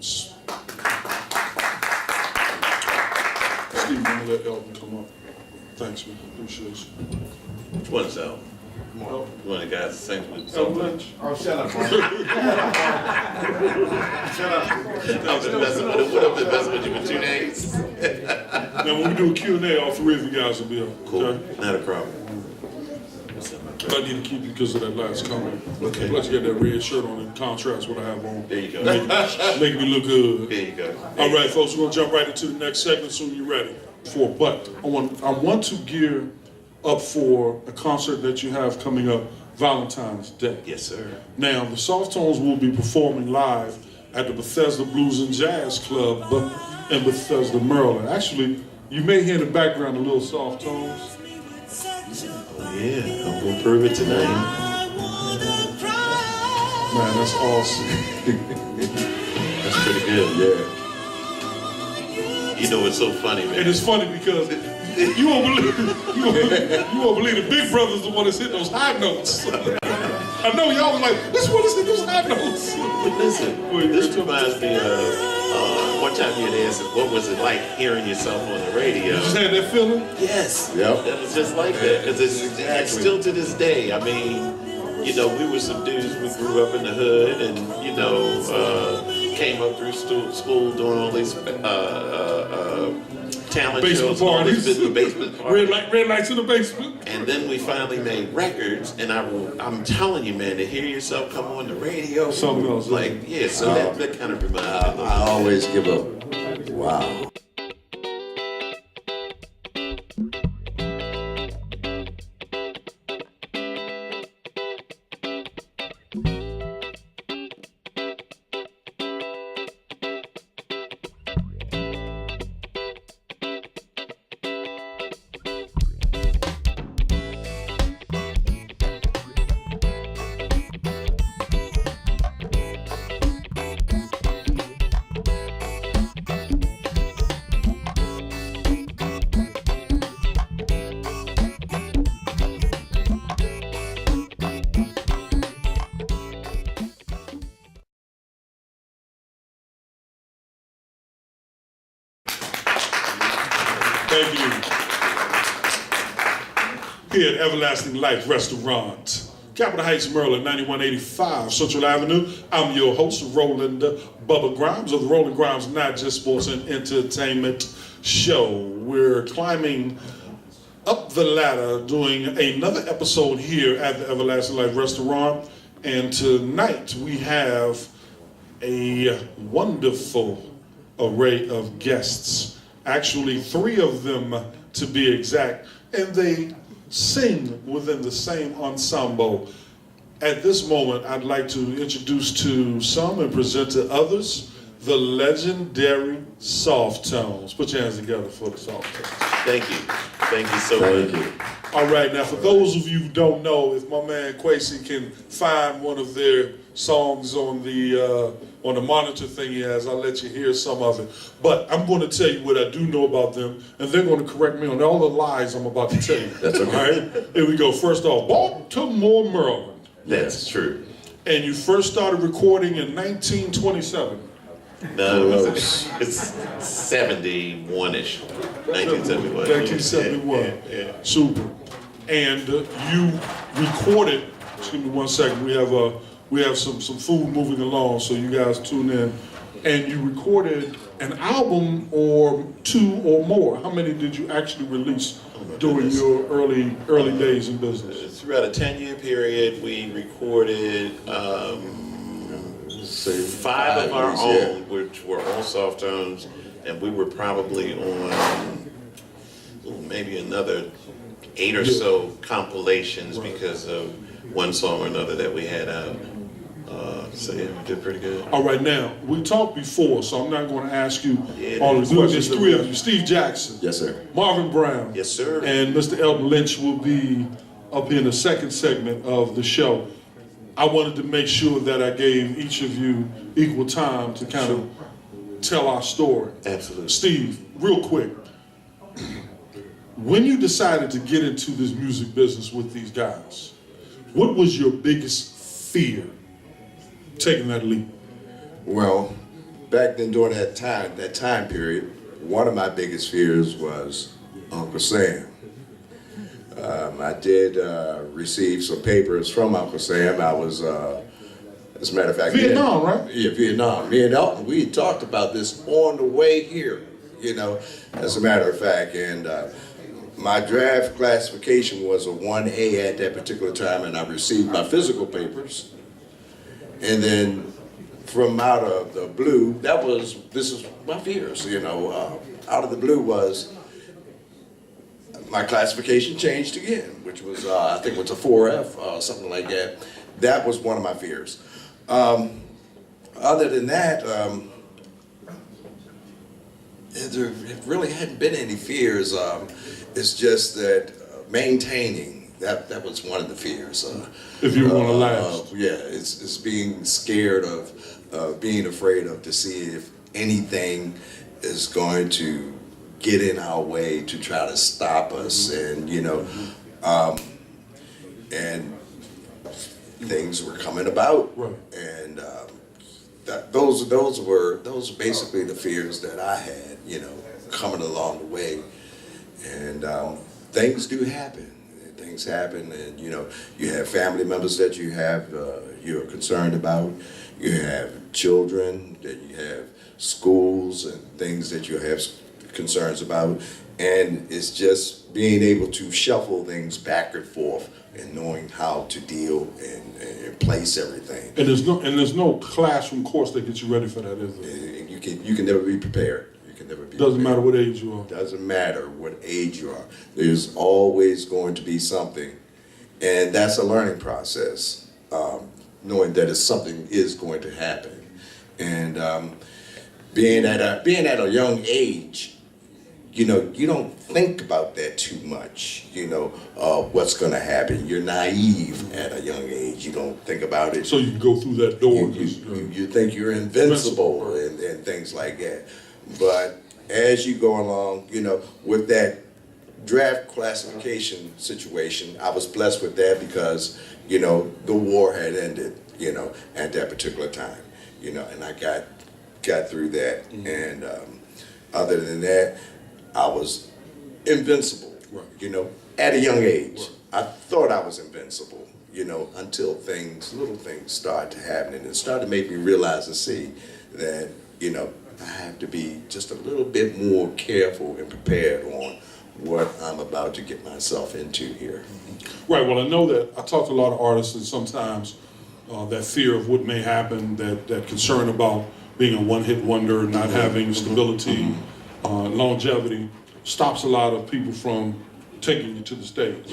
Softones. Steve, I'm gonna let Elton come up. Thanks, man. Appreciate you. Which one's out? Well, One of the guys that sings with Elton something. Lynch. Oh, shut up, bro. Shut up. I've been messing with you for 2 days. Now, when we do a Q&A, all three of you guys will be up. Cool, Okay? not a problem. I need to keep you because of that last comment. Okay. Plus, you got that red shirt on in contrast with what I have on. There you go. Making me look good. There you go. All right, folks, we're gonna jump right into the next segment soon you're ready for. But I want to gear up for a concert that you have coming up Valentine's Day. Yes, sir. Now, the Softones will be performing live at the Bethesda Blues and Jazz Club in Bethesda, Maryland. Actually, you may hear in the background a little Softones. Oh, yeah, I'm gonna prove it tonight. Man, that's awesome. That's pretty good. Yeah. You know what's so funny, man? And it's funny because you won't believe the big brother's the one that's hitting those high notes. I know y'all was like, which one is hitting those high notes? Listen, this reminds me of one time you had asked, what was it like hearing yourself on the radio? You just had that feeling? Yes. Yep. It was just like that. Because it's still to this day. I mean, you know, we were some dudes, we grew up in the hood and, you know, came up through school doing all these talent Basement shows, all parties. these basement parties. Red lights in the basement. And then we finally made records, and I'm telling you, man, to hear yourself come on the radio, Something else. like, yeah, so that kind of reminds me. I always give a wow. Thank you. Here at Everlasting Life Restaurant, Capitol Heights, Maryland, 9185 Central Avenue. I'm your host, Roland Bubba Grimes of the Roland Grimes Not Just Sports and Entertainment Show. We're climbing up the ladder doing another episode here at the Everlasting Life Restaurant. And tonight we have a wonderful array of guests. Actually, 3 of them to be exact, and they sing within the same ensemble. At this moment, I'd like to introduce to some and present to others the legendary Softones. Put your hands together for the Softones. Thank you. Thank you so Thank much. you. All right, now for those of you who don't know, if my man Quasi can find one of their songs on the monitor thing he has, I'll let you hear some of it. But I'm going to tell you what I do know about them, and they're going to correct me on all the lies I'm about to tell you. That's okay. All right? Here we go. First off, Baltimore, Maryland. That's true. And you first started recording in 1927. No, it's 71-ish. 1971. 1971. Yeah. Super. And you recorded, excuse me one second, we have some food moving along, so you guys tune in. And you recorded an album or 2 or more. How many did you actually release during your early days in business? Throughout a 10-year period, we recorded 5 of our own, which were all Softones, and we were probably on maybe another 8 or so compilations because of one song or another that we had out. So yeah, we did pretty good. All right, now, we talked before, so I'm not going to ask you Yeah, all the there's questions. There's 3 of you. Steve Jackson. Yes, sir. Marvin Brown. Yes, sir. And Mr. Elton Lynch will be up here in the second segment of the show. I wanted to make sure that I gave each of you equal time to kind of tell our story. Absolutely. Steve, real quick, when you decided to get into this music business with these guys, what was your biggest fear taking that leap? Well, back then during that time period, one of my biggest fears was Uncle Sam. I did receive some papers from Uncle Sam. I was, as a matter of fact, Vietnam, right? Yeah, Vietnam. Me and Elton, we talked about this on the way here, you know, as a matter of fact. And my draft classification was a 1A at that particular time, and I received my physical papers. And then from out of the blue, this is my fears, you know, out of the blue was my classification changed again, which was, I think it was a 4F, something like that. That was one of my fears. Other than that, there really hadn't been any fears. It's just that maintaining, that was one of the fears. If you want to last. Yeah, it's being scared of, being afraid of to see if anything is going to get in our way to try to stop us, and you know, and things were coming about, right. And those were basically the fears that I had, you know, coming along the way, and things do happen. Things happen, and you know, you have family members that you're concerned about. You have children that you have, schools and things that you have concerns about, and it's just being able to shuffle things back and forth and knowing how to deal and place everything. And there's no classroom course that gets you ready for that, is there? You can never be prepared. You can never be. Doesn't prepared. matter what age you are. Doesn't matter what age you are. There's always going to be something, and that's a learning process. Knowing that something is going to happen, and being at a young age, you know, you don't think about that too much. You know, what's going to happen. You're naive at a young age. You don't think about it. So you can go through that door. You think you're invincible and things like that. But as you go along, you know, with that draft classification situation, I was blessed with that because, you know, the war had ended, you know, at that particular time, you know, and I got through that. Mm-hmm. And other than that, I was invincible, right. You know, at a young age. Right. I thought I was invincible, you know, until little things started to happen, and it started to make me realize and see that, you know, I have to be just a little bit more careful and prepared on what I'm about to get myself into here. Right, well I know that I talk to a lot of artists, and sometimes that fear of what may happen, that concern about being a one-hit wonder, not having stability, longevity, stops a lot of people from taking you to the stage.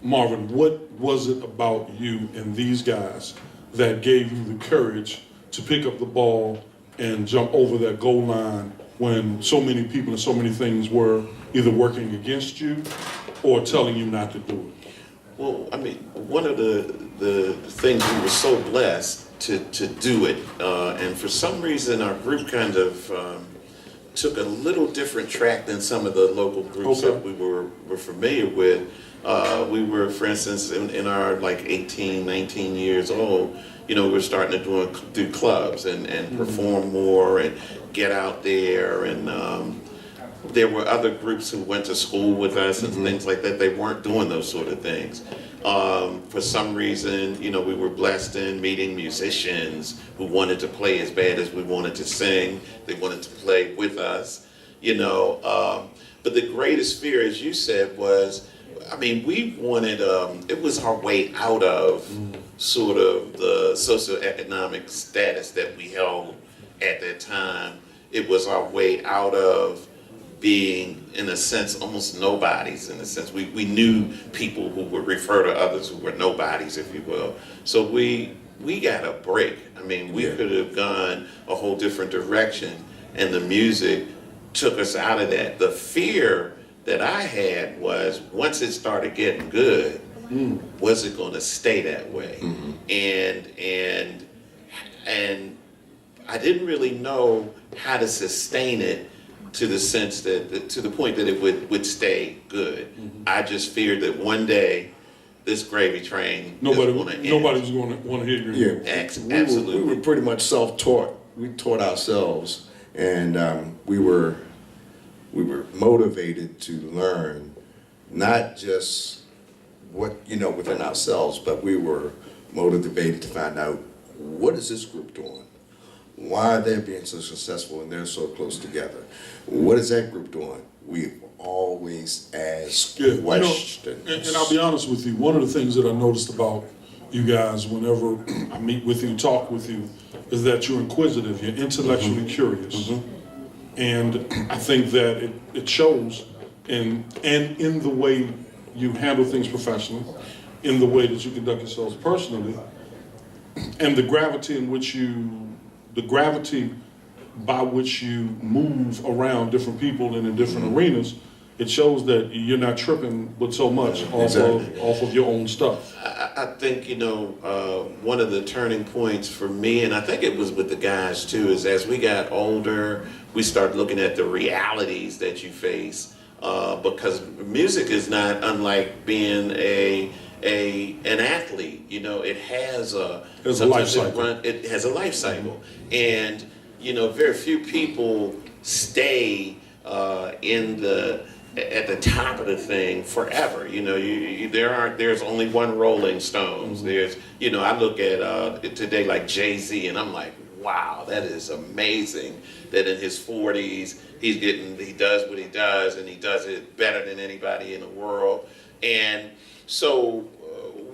Marvin, what was it about you and these guys that gave you the courage to pick up the ball and jump over that goal line when so many people and so many things were either working against you or telling you not to do it? Well, I mean, one of the things, we were so blessed to do it, and for some reason our group kind of took a little different track than some of the local groups that we were familiar with. We were, for instance, in our like 18, 19 years old, you know, we were starting to do clubs and perform more and get out there, and there were other groups who went to school with us and things like that. They weren't doing those sort of things. For some reason, you know, we were blessed in meeting musicians who wanted to play as bad as we wanted to sing. They wanted to play with us, you know. But the greatest fear, as you said, was, I mean, we wanted, it was our way out of sort of the socioeconomic status that we held at that time. It was our way out of being, in a sense, almost nobodies, in a sense. We knew people who would refer to others who were nobodies, if you will. So we got a break. I mean, we could have gone a whole different direction, and the music took us out of that. The fear that I had was, once it started getting good, was it going to stay that way? And I didn't really know how to sustain it to the sense that, to the point that it would stay good. I just feared that one day this gravy train nobody's going to want to hear you. Yeah, Absolutely. we were pretty much self-taught we taught ourselves, and we were motivated to learn, not just what, within ourselves, but we were motivated to find out, what is this group doing? Why are they being so successful and they're so close together? What is that group doing? We always ask questions. And I'll be honest with you, one of the things that I noticed about you guys whenever I meet with you, talk with you, is that you're inquisitive, you're intellectually curious. And I think that it shows in the way you handle things professionally, in the way that you conduct yourselves personally, and the gravity by which you move around different people and in different arenas. It shows that you're not tripping with so much off of your own stuff. I think, one of the turning points for me, and I think it was with the guys too, is as we got older, we started looking at the realities that you face, because music is not unlike being an athlete. It has a life cycle. It has a life cycle, and very few people stay at the top of the thing forever. There's only one Rolling Stones. There's, I look at today like Jay-Z, and I'm like, wow, that is amazing that in his 40s he does what he does, and he does it better than anybody in the world. And so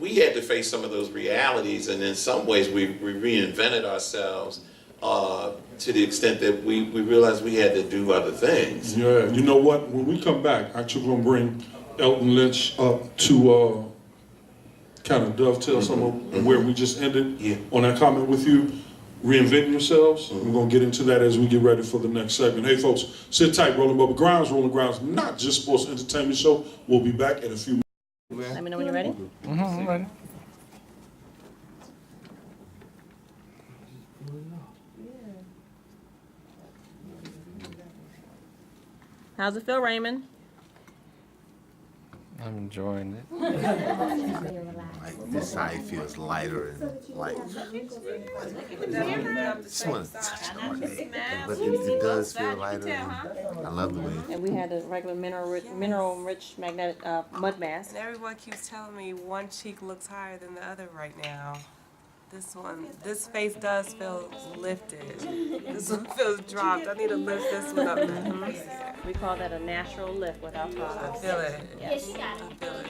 we had to face some of those realities, and in some ways we reinvented ourselves to the extent that we realized we had to do other things. Yeah, you know what? When we come back, actually we're going to bring Elton Lynch up to kind of dovetail some of where we just ended on that comment with you, reinventing yourselves. We're going to get into that as we get ready for the next segment. Hey folks, sit tight. Rolling Grimes, not just sports entertainment show. We'll be back in a few minutes. Let me know when you're ready. I'm ready. How's it feel, Raymond? I'm enjoying it. Like this side feels lighter and light. Just want to touch it all day, but it does feel lighter. And I love the way. And we had a regular mineral-rich magnetic mud mask. And everyone keeps telling me one cheek looks higher than the other right now. This face does feel lifted. This one feels dropped. I need to lift this one up. We call that a natural lift without I products. feel it. Yes. I feel it.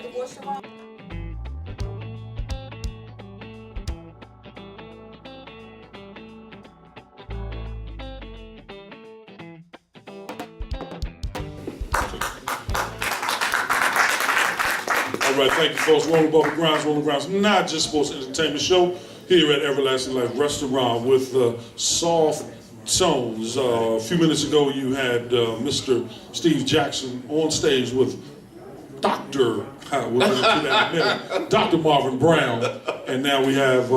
All right, thank you folks. Rolling Grimes, not just sports entertainment show here at Everlasting Life Restaurant with SOFTONES. A few minutes ago you had Mr. Steve Jackson on stage with Dr. We'll get into that in a minute, Dr. Marvin Brown, and now we have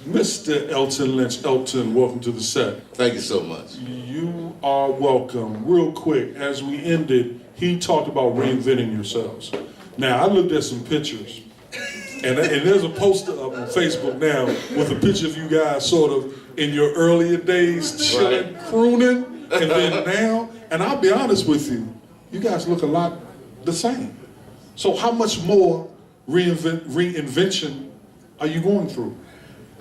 Mr. Elton Lynch. Elton, welcome to the set. Thank you so much. You are welcome. Real quick, as we ended, he talked about reinventing yourselves. Now, I looked at some pictures, and there's a poster up on Facebook now with a picture of you guys sort of in your earlier days, chilling, crooning, and then now, and I'll be honest with you, you guys look a lot the same. So how much more reinvention are you going through?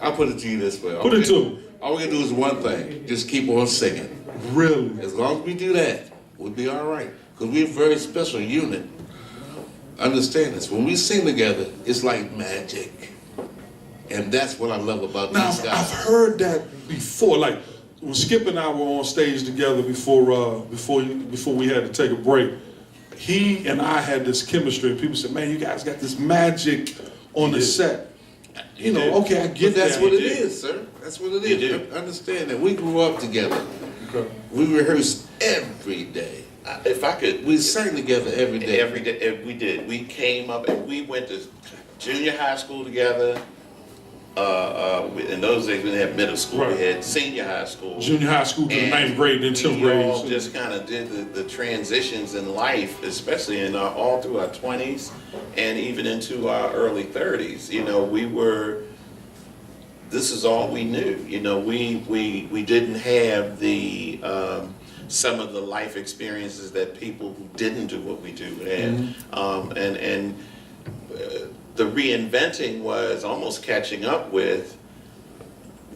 I'll put it to you this way. Put it to. All we can do is one thing, just keep on singing. Really? As long as we do that, we'll be all right. Because we're a very special unit. Understand this, when we sing together, it's like magic. And that's what I love about Now, these guys. I've heard that before. Like when Skip and I were on stage together before we had to take a break, he and I had this chemistry. And people said, "Man, you guys got this magic on the set." You know, okay, I get but that's that. what it is, sir. That's what it is. Understand that we grew up together. Okay. We rehearsed every day. If I could, We sang together every day. every day we did. We came up and we went to junior high school together. In those days we didn't have middle school. Right. We had senior high school. Junior high school to the And 9th grade, then 10th we all grade. just kind of did the transitions in life, especially in all through our 20s and even into our early 30s. You know, we were this is all we knew. You know, we didn't have the some of the life experiences that people who didn't do what we do had. The reinventing was almost catching up with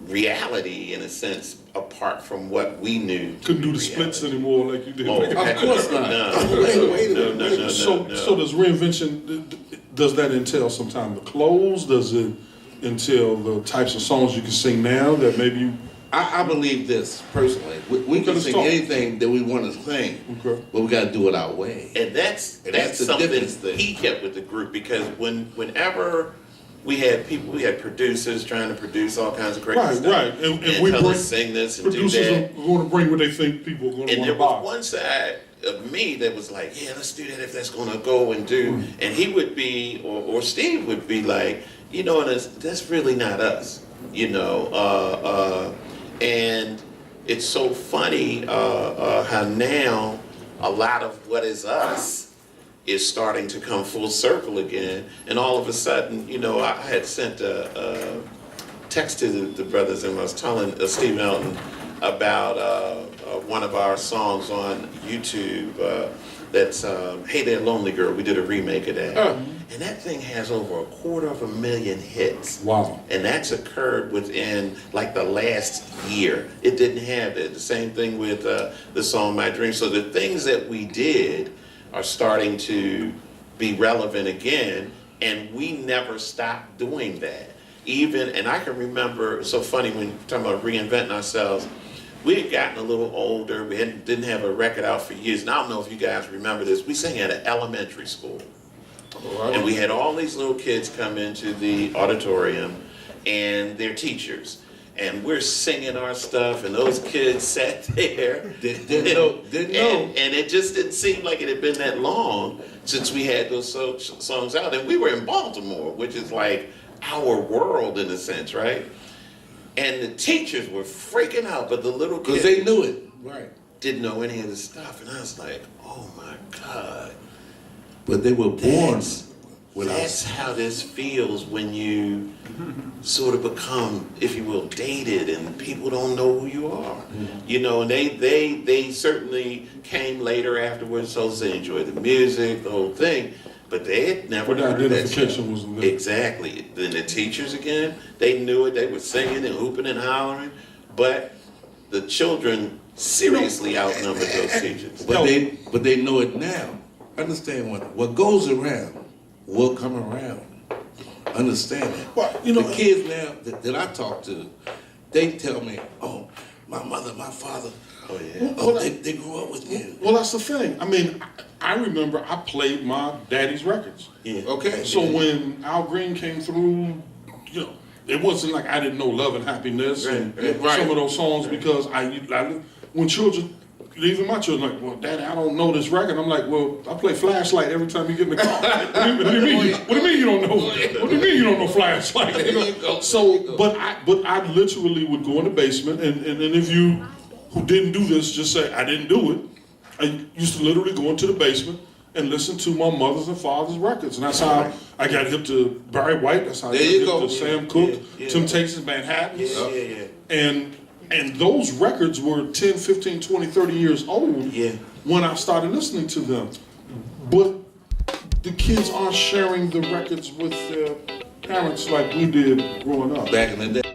reality in a sense, apart from what we knew. Couldn't do the splits anymore like you did. Oh, Of course not. No. Wait a minute. So does reinvention, does that entail sometimes the clothes? Does it entail the types of songs you can sing now that maybe you... I believe this personally. We can gotta sing start. anything that we want to sing, Okay. but we got to do it our way. And that's the something difference there. he kept with the group, because whenever we had people, we had producers trying to produce all kinds of crazy stuff. Right. And we tell bring us sing this and do producers that. are going to bring what they think people are going to And want there to buy. was one side of me that was like, yeah, let's do that if that's going to go and do. And he would be, or Steve would be like, you know, that's really not us, you know. And it's so funny how now a lot of what is us is starting to come full circle again. And all of a sudden, you know, I had sent a text to the brothers and I was telling Steve Elton about one of our songs on YouTube that's Hey There Lonely Girl. We did a remake of that. And that thing has over 250,000 hits. Wow. And that's occurred within like the last year. It didn't have it. The same thing with the song My Dream. So the things that we did are starting to be relevant again, and we never stopped doing that. Even, and I can remember, it's so funny when you're talking about reinventing ourselves, we had gotten a little older, we didn't have a record out for years, and I don't know if you guys remember this, we sang at an elementary school. And we had all these little kids come into the auditorium and their teachers. And we're singing our stuff, and those kids sat there. Didn't know. And it just didn't seem like it had been that long since we had those songs out. And we were in Baltimore, which is like our world in a sense, right? And the teachers were freaking out, but the little kids, Because they knew it. Right. didn't know any of this stuff. And I was like, oh my God. But they were born That's how this feels when you sort of become, if you will, dated and people don't know who you are. You know, and they certainly came later afterwards, so they enjoyed the music, the whole thing, but they had never But the heard that identification stuff. wasn't there. Exactly. Then the teachers again, they knew it, they were singing and hooping and hollering, but the children seriously outnumbered those teachers. But they know it now. Understand what goes around will come around. Understand that. Well, you know, the kids now that I talk to, they tell me, oh, my mother, my father, they grew up with you. Well, that's the thing. I mean, I remember I played my daddy's records. Yeah. Okay. So when Al Green came through, you know, it wasn't like I didn't know Love and Happiness and Right. some of those songs because when children, even my children, like, well, Daddy, I don't know this record. I'm like, well, I play Flashlight every time you get in the car. What do you mean? What do you mean you don't know? What do you mean you don't know Flashlight? You know? So, but I literally would go in the basement, and if you who didn't do this just say I didn't do it, I used to literally go into the basement and listen to my mother's and father's records, and that's how I got hip to Barry White. That's how I got hip to Sam Cooke, Temptations, Manhattan, and those records were 10, 15, 20, 30 years old when I started listening to them. But the kids aren't sharing the records with their parents like we did growing up. Back in the day.